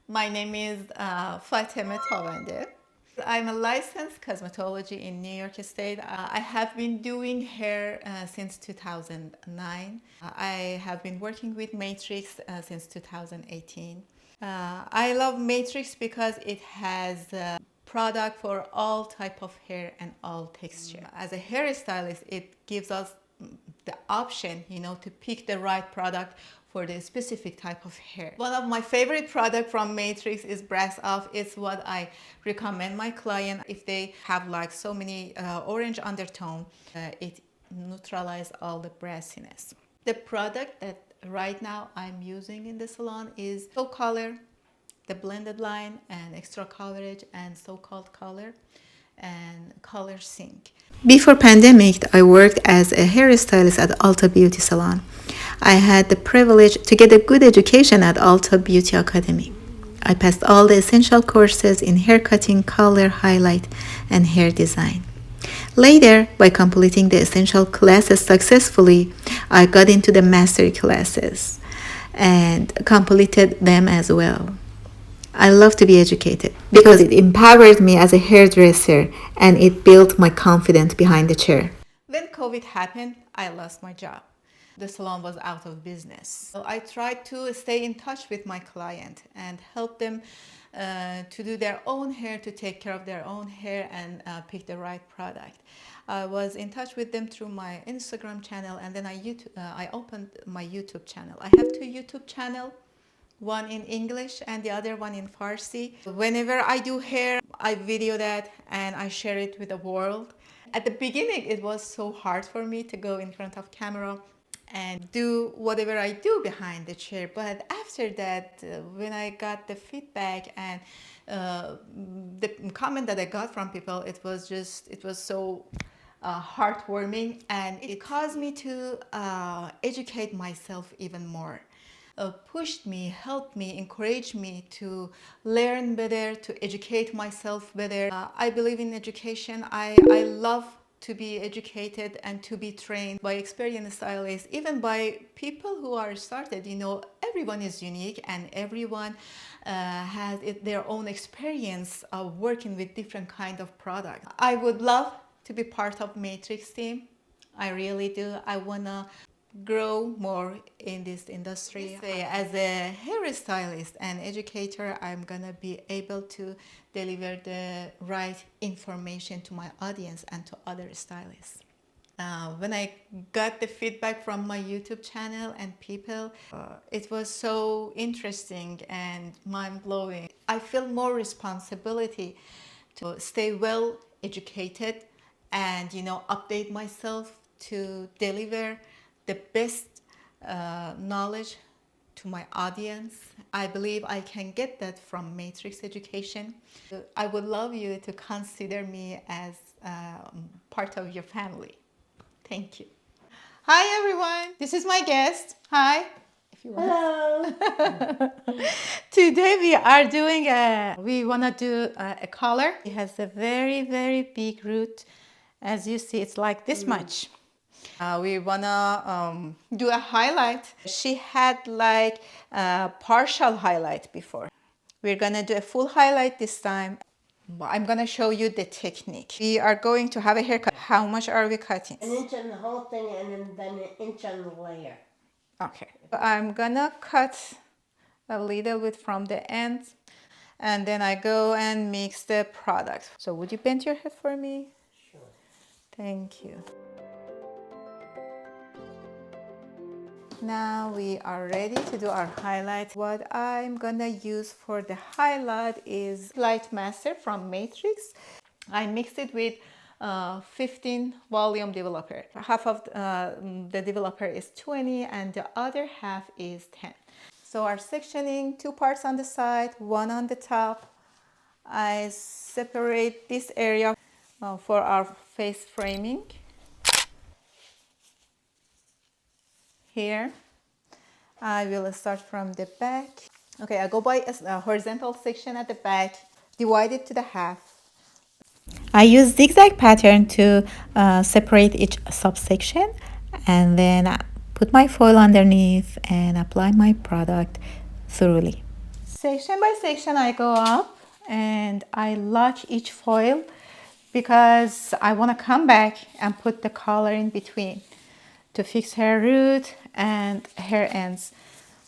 My name is Fatemeh Tabandeh. I'm a licensed cosmetology in New York State. I have been doing hair since 2009. I have been working with Matrix since 2018. I love Matrix because it has product for all type of hair and all texture. As a hairstylist, it gives us the option, to pick the right product for the specific type of hair. One of my favorite product from Matrix is Brass Off. It's what I recommend my client if they have like so many orange undertone. It neutralize all the brassiness. The product that right now I'm using in the salon is SoColor, the blended line and extra coverage and so-called color and color sync. Before pandemic, I worked as a hairstylist at Alta Beauty Salon. I had the privilege to get a good education at Alta Beauty Academy. I passed all the essential courses in hair cutting, color, highlight, and hair design. Later, by completing the essential classes successfully, I got into the master classes and completed them as well. I love to be educated because it empowered me as a hairdresser and it built my confidence behind the chair. When COVID happened, I lost my job. The salon was out of business. So I tried to stay in touch with my client and help them to do their own hair, to take care of their own hair and pick the right product. I was in touch with them through my Instagram channel, and then I opened my YouTube channel. I have two YouTube channels, one in English and the other one in Farsi. Whenever I do hair, I video that and I share it with the world. At the beginning, it was so hard for me to go in front of camera and do whatever I do behind the chair. But after that, when I got the feedback and the comment that I got from people, it was so heartwarming, and it caused me to educate myself even more. Pushed me, helped me, encouraged me to learn better, to educate myself better. I believe in education. I love to be educated and to be trained by experienced stylists, even by people who are started. Everyone is unique and everyone has their own experience of working with different kind of products. I would love to be part of Matrix team. I really do. I wanna grow more in this industry. As a hairstylist and educator, I'm gonna be able to deliver the right information to my audience and to other stylists. When I got the feedback from my YouTube channel and people, it was so interesting and mind-blowing. I feel more responsibility to stay well educated and update myself to deliver the best knowledge to my audience. I believe I can get that from Matrix Education. I would love you to consider me as part of your family. Thank you. Hi everyone, this is my guest. Hi. If you want. Hello. Today we want to do a color. It has a very, very big root. As you see, it's like this much. We wanna do a highlight. She had like a partial highlight before. We're gonna do a full highlight this time. I'm gonna show you the technique. We are going to have a haircut. How much are we cutting? An inch on the whole thing and then an inch on the layer. Okay. I'm gonna cut a little bit from the end and then I go and mix the product. So would you bend your head for me? Sure. Thank you. Now we are ready to do our highlight. What I'm gonna use for the highlight is Light Master from Matrix. I mixed it with 15 volume developer. Half of the developer is 20 and the other half is 10. So our sectioning, 2 parts on the side, 1 on the top. I separate this area for our face framing. Here, I will start from the back. Okay, I go by a horizontal section at the back, divide it to the half. I use zigzag pattern to separate each subsection and then put my foil underneath and apply my product thoroughly. Section by section I go up and I lock each foil because I want to come back and put the color in between to fix her root and her ends.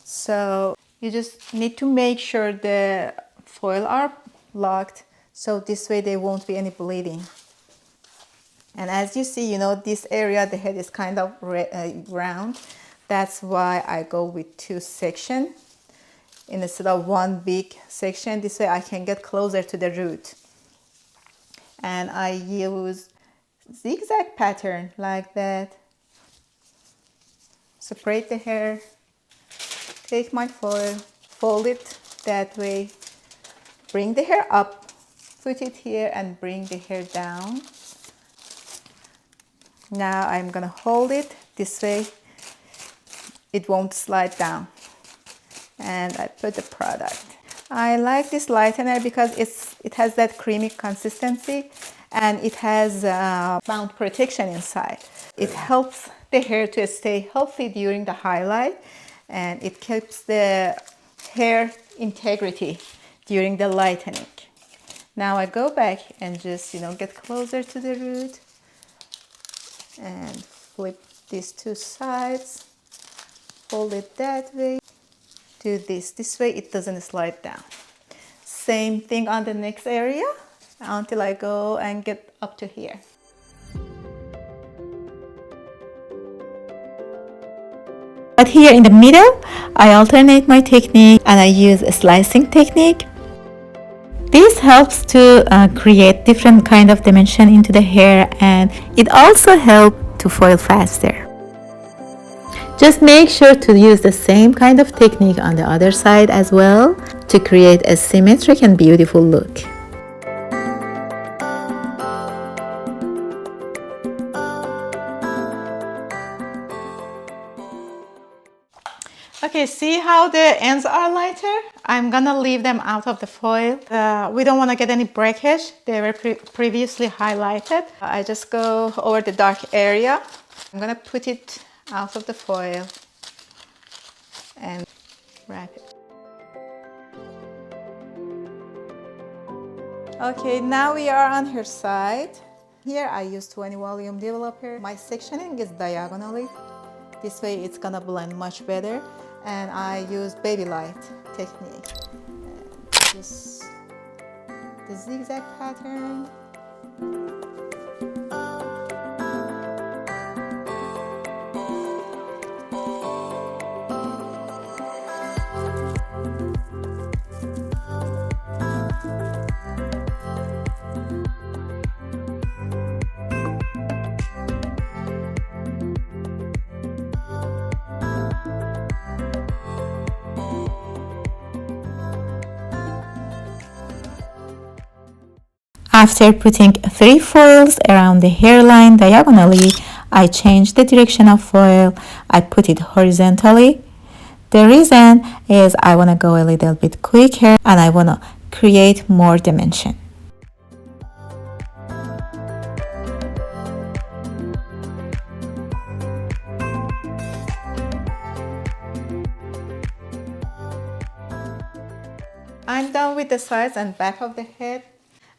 So you just need to make sure the foil are locked, so this way there won't be any bleeding. And as you see, this area, the head is kind of round. That's why I go with 2 sections instead of 1 big section. This way I can get closer to the root. And I use zigzag pattern like that. Separate the hair, take my foil, fold it that way, bring the hair up, put it here and bring the hair down. Now I'm gonna hold it this way, it won't slide down. And I put the product. I like this lightener because it has that creamy consistency and it has mount protection inside. It helps the hair to stay healthy during the highlight and it keeps the hair integrity during the lightening. Now I go back and just get closer to the root and flip these 2 sides, fold it that way, do this way it doesn't slide down. Same thing on the next area until I go and get up to here. But here in the middle, I alternate my technique and I use a slicing technique. This helps to create different kind of dimension into the hair and it also helps to foil faster. Just make sure to use the same kind of technique on the other side as well to create a symmetric and beautiful look. Okay, see how the ends are lighter? I'm gonna leave them out of the foil. We don't want to get any breakage. They were previously highlighted. I just go over the dark area. I'm gonna put it out of the foil and wrap it. Okay, now we are on her side. Here I use 20 volume developer. My sectioning is diagonally. This way it's gonna blend much better. And I use baby light technique. And just the zigzag pattern. After putting 3 foils around the hairline diagonally, I change the direction of foil. I put it horizontally. The reason is I want to go a little bit quicker and I want to create more dimension. I'm done with the sides and back of the head.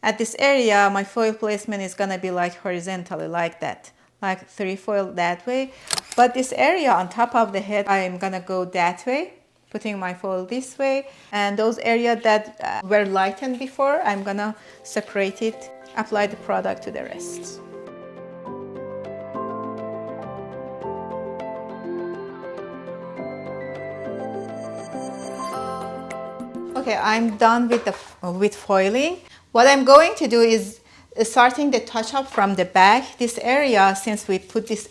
At this area, my foil placement is gonna be like horizontally, like that, like 3 foil that way. But this area on top of the head, I'm gonna go that way, putting my foil this way. And those areas that were lightened before, I'm gonna separate it, apply the product to the rest. Okay, I'm done with foiling. What I'm going to do is starting the touch-up from the back. This area, since we put these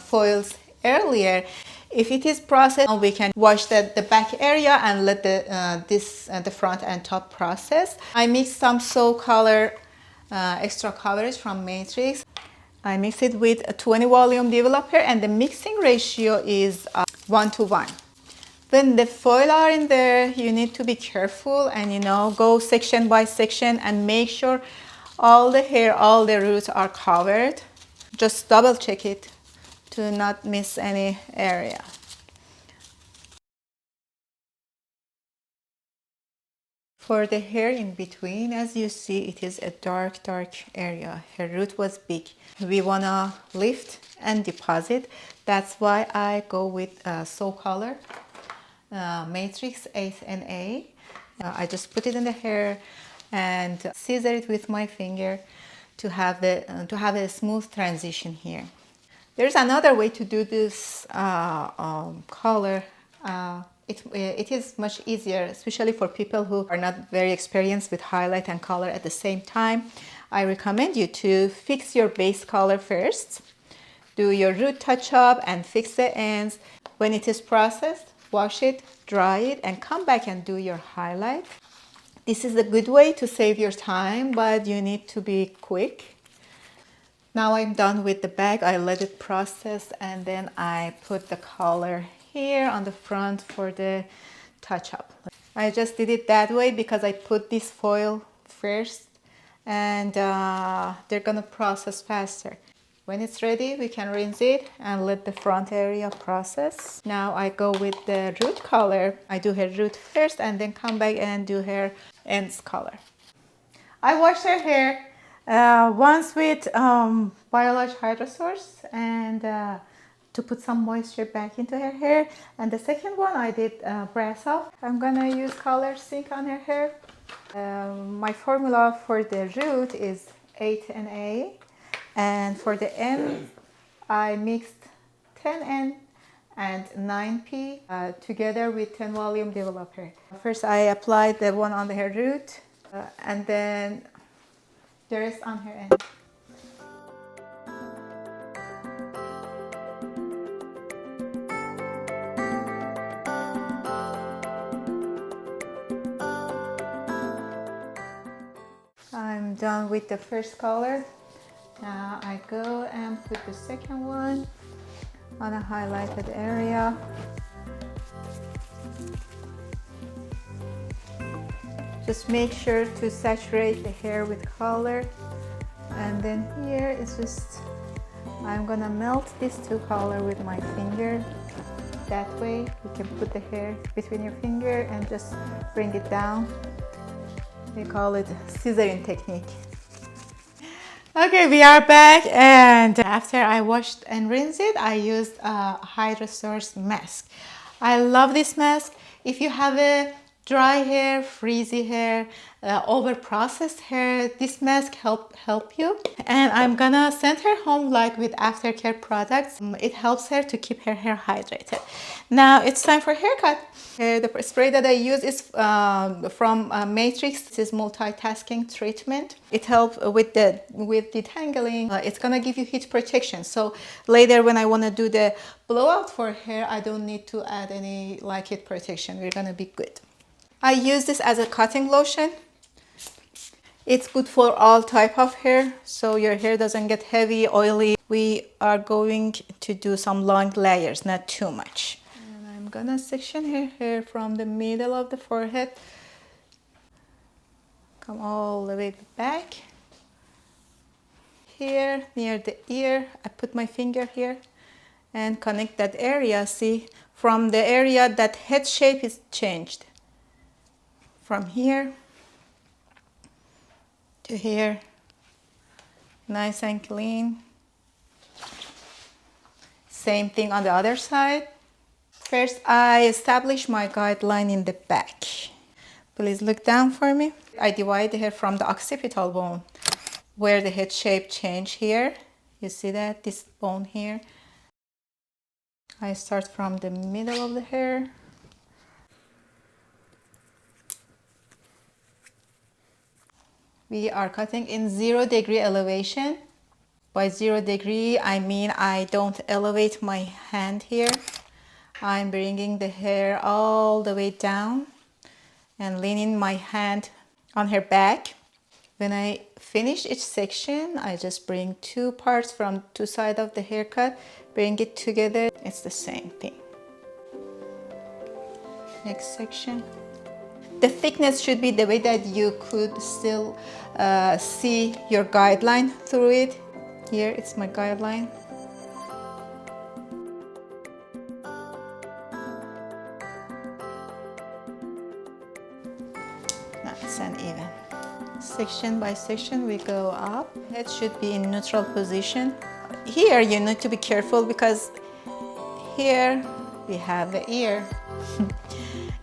foils earlier, if it is processed, we can wash the back area and let the front and top process. I mixed some SoColor extra colors from Matrix. I mix it with a 20 volume developer and the mixing ratio is 1:1. When the foil are in there, you need to be careful and go section by section and make sure all the hair, all the roots are covered. Just double check it to not miss any area. For the hair in between, as you see, it is a dark area. Her root was big. We wanna lift and deposit. That's why I go with SoColor Matrix 8NA. I just put it in the hair and scissor it with my finger to have a smooth transition here. There's another way to do this color. It is much easier, especially for people who are not very experienced with highlight and color at the same time. I recommend you to fix your base color first, do your root touch up and fix the ends. When it is processed, wash it, dry it, and come back and do your highlight. This is a good way to save your time, but you need to be quick. Now I'm done with the bag. I let it process and then I put the color here on the front for the touch-up. I just did it that way because I put this foil first and they're gonna process faster. When it's ready, we can rinse it and let the front area process. Now I go with the root color. I do her root first and then come back and do her ends color. I washed her hair once with Biolage Hydro Source and to put some moisture back into her hair. And the second one I did brass off. I'm gonna use Color Sync on her hair. My formula for the root is 8NA, and for the end I mixed 10N and 9P together with 10 volume developer. First I applied the one on her root and then the rest on her end. I'm done with the first color. Now I go and put the second one on a highlighted area. Just make sure to saturate the hair with color. And then here it's just, I'm gonna melt these two colors with my finger. That way you can put the hair between your finger and just bring it down. We call it scissoring technique. Okay, we are back, and after I washed and rinsed it, I used a Hydro Source mask. I love this mask. If you have a dry hair, frizzy hair, over processed hair, this mask help you. And I'm gonna send her home like with aftercare products. It helps her to keep her hair hydrated. Now it's time for haircut. The spray that I use is from Matrix. This is multitasking treatment. It helps with detangling. It's gonna give you heat protection. So later when I wanna do the blowout for hair, I don't need to add any like heat protection. We're gonna be good. I use this as a cutting lotion. It's good for all type of hair, so your hair doesn't get heavy, oily. We are going to do some long layers, not too much. And I'm gonna section her hair from the middle of the forehead. Come all the way back. Here, near the ear, I put my finger here and connect that area. See, from the area that head shape is changed. From here to here, nice and clean. Same thing on the other side. First, I establish my guideline in the back. Please look down for me. I divide the hair from the occipital bone, where the head shape change here. You see that, this bone here. I start from the middle of the hair. We are cutting in 0 degree elevation. By 0 degree, I mean I don't elevate my hand here. I'm bringing the hair all the way down and leaning my hand on her back. When I finish each section, I just bring two parts from two sides of the haircut, bring it together. It's the same thing. Next section. The thickness should be the way that you could still see your guideline through it. Here, it's my guideline. Now, It's an even. Section by section we go up. It should be in neutral position. Here you need to be careful because here we have the ear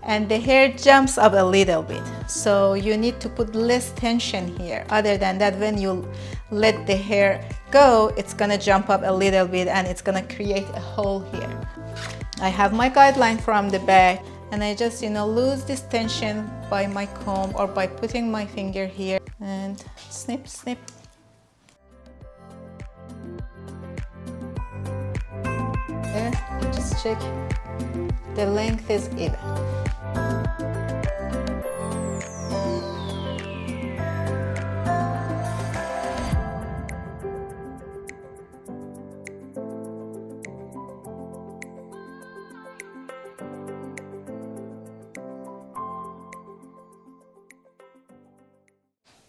and the hair jumps up a little bit, so you need to put less tension here. Other than that, when you let the hair go, it's gonna jump up a little bit and it's gonna create a hole here. I have my guideline from the back and I just lose this tension by my comb or by putting my finger here and snip snip. There, just check the length is even.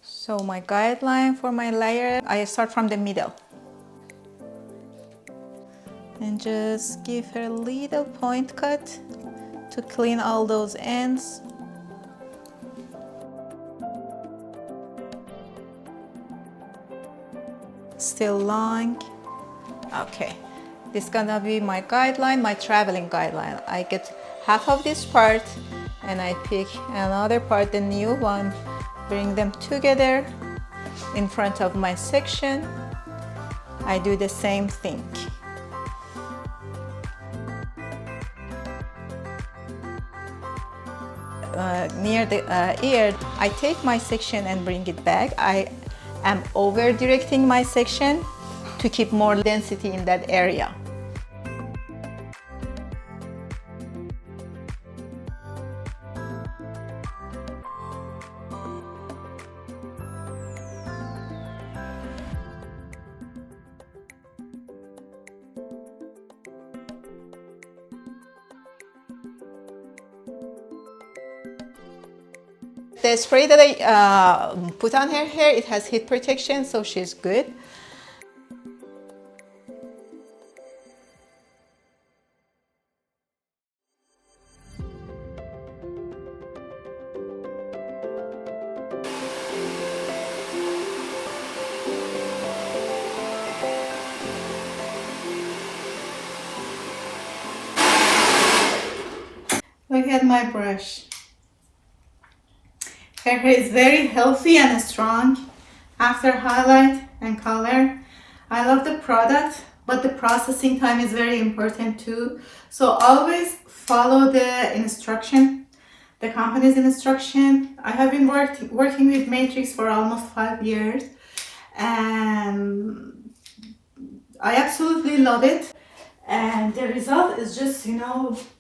So my guideline for my layer, I start from the middle and just give her a little point cut to clean all those ends. Still long. Okay, this is gonna be my guideline, my traveling guideline. I get half of this part and I pick another part, the new one, bring them together in front of my section. I do the same thing. Near the ear, I take my section and bring it back. I am over directing my section to keep more density in that area. The spray that I put on her hair, it has heat protection, so she's good. Look at my brush. Her hair is very healthy and strong after highlight and color. I love the product, but the processing time is very important too. So always follow the instruction, the company's instruction. I have been working with Matrix for almost 5 years and I absolutely love it. And the result is just,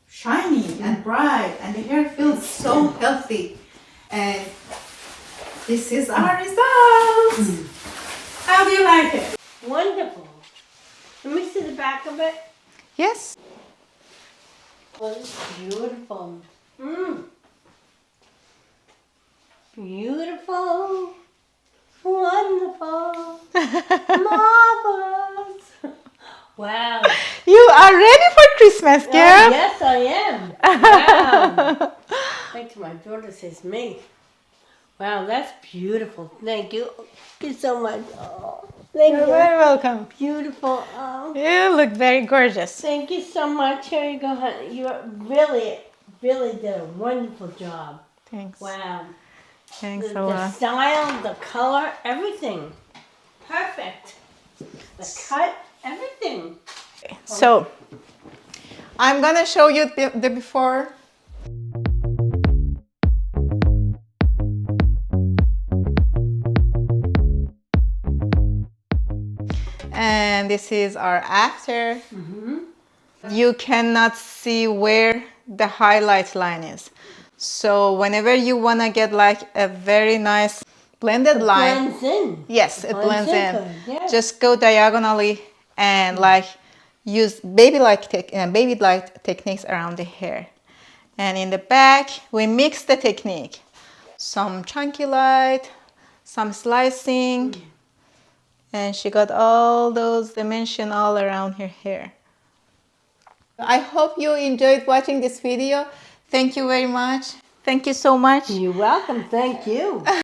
shiny and bright and the hair feels so healthy. And this is our result. How do you like it? Wonderful. Let me see the back of it. Yes. Oh, it's beautiful. Beautiful. Wonderful. Marvelous. Wow. You are ready for Christmas, girl. Yes, I am. Wow. Thank you. My daughter says me. Wow, that's beautiful. Thank you. Thank you so much. Oh, thank You're you. very welcome. Beautiful. Oh. You look very gorgeous. Thank you so much. Here you go, honey. You really, really did a wonderful job. Thanks. Wow. Thanks a The lot. style, the color, everything. Perfect. The cut, everything. So, I'm gonna show you the before. And this is our after. You cannot see where the highlight line is. So whenever you want to get like a very nice blended line, Blends in. yes, it blends in. Good, yeah. Just go diagonally and like use baby-like techniques around the hair. And in the back, we mix the technique. Some chunky light, some slicing, and she got all those dimensions all around her hair. I hope you enjoyed watching this video. Thank you very much. Thank you so much. You're welcome. Thank you.